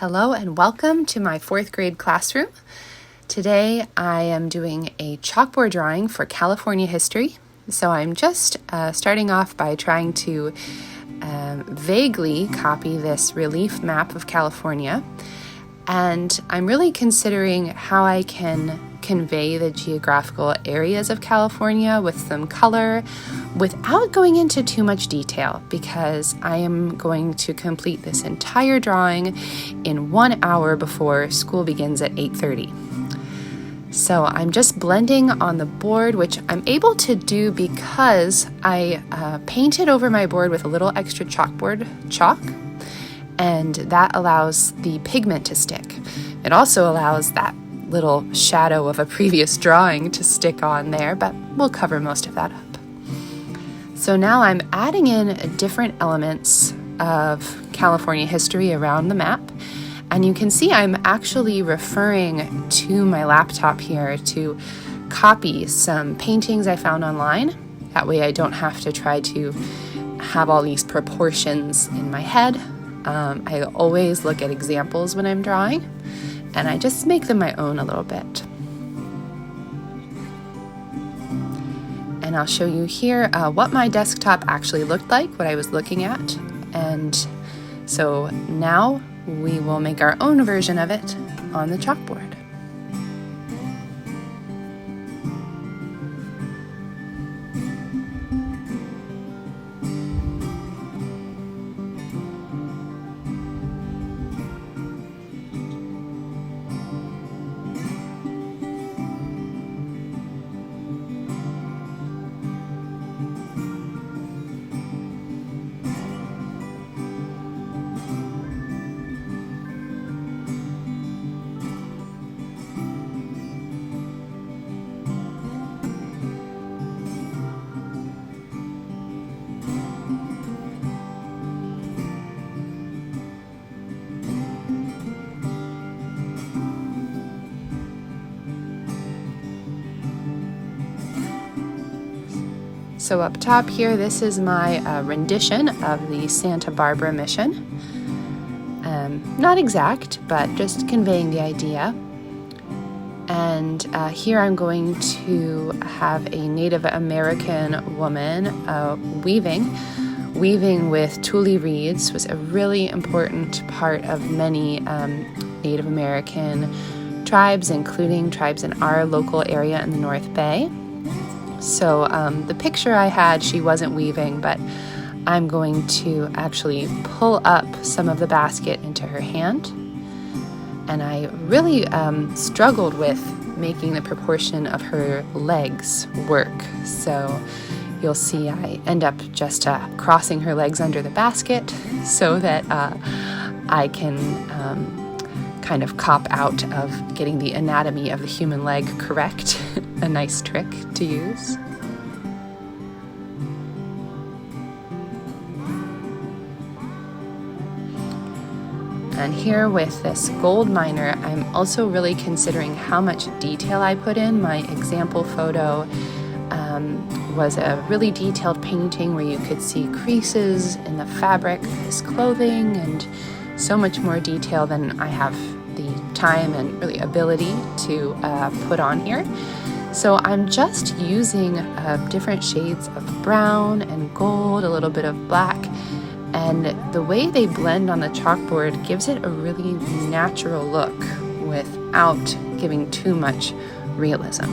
Hello and welcome to my 4th grade classroom. Today I am doing a chalkboard drawing for California history. So I'm just starting off by trying to vaguely copy this relief map of California. And I'm really considering how I can convey the geographical areas of California with some color without going into too much detail, because I am going to complete this entire drawing in 1 hour before school begins at 8:30. So I'm just blending on the board, which I'm able to do because I painted over my board with a little extra chalkboard chalk, and that allows the pigment to stick. It also allows that little shadow of a previous drawing to stick on there, but we'll cover most of that up. So now I'm adding in different elements of California history around the map, and you can see I'm actually referring to my laptop here to copy some paintings I found online. That way I don't have to try to have all these proportions in my head. I always look at examples when I'm drawing, and I just make them my own a little bit. And I'll show you here what my desktop actually looked like, what I was looking at. And so now we will make our own version of it on the chalkboard. So up top here, this is my rendition of the Santa Barbara mission. Not exact, but just conveying the idea. And here I'm going to have a Native American woman weaving with tule reeds. Was a really important part of many Native American tribes, including tribes in our local area in the North Bay. So the picture I had, she wasn't weaving, but I'm going to actually pull up some of the basket into her hand. And I really struggled with making the proportion of her legs work. So you'll see I end up just crossing her legs under the basket so that I can kind of cop out of getting the anatomy of the human leg correct. A nice trick to use. And here with this gold miner, I'm also really considering how much detail I put in. My example photo was a really detailed painting where you could see creases in the fabric of his clothing and so much more detail than I have the time and really ability to put on here. So I'm just using different shades of brown and gold, a little bit of black, and the way they blend on the chalkboard gives it a really natural look without giving too much realism.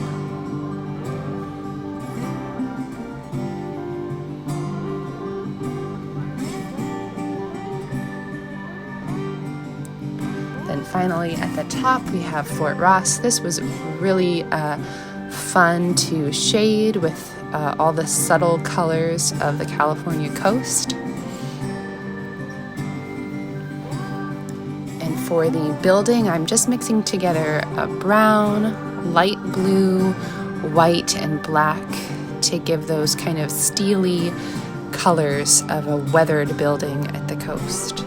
Then finally at the top we have Fort Ross. This was really fun to shade with all the subtle colors of the California coast. And for the building, I'm just mixing together a brown, light blue, white, and black to give those kind of steely colors of a weathered building at the coast.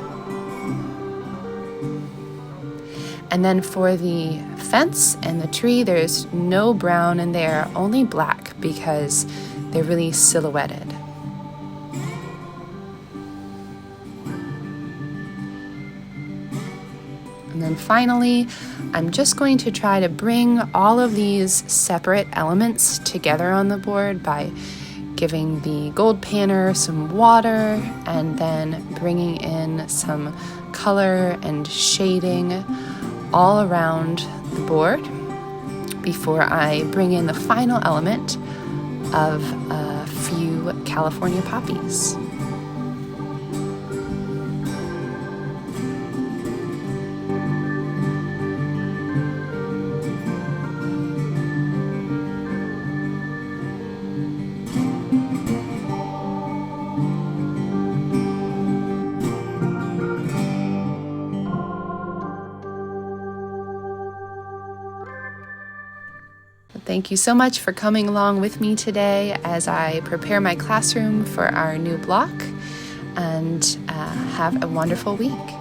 And then for the fence and the tree, there's no brown in there, only black, because they're really silhouetted. And then finally, I'm just going to try to bring all of these separate elements together on the board by giving the gold panner some water and then bringing in some color and shading all around the board before I bring in the final element of a few California poppies. Thank you so much for coming along with me today as I prepare my classroom for our new block, and have a wonderful week.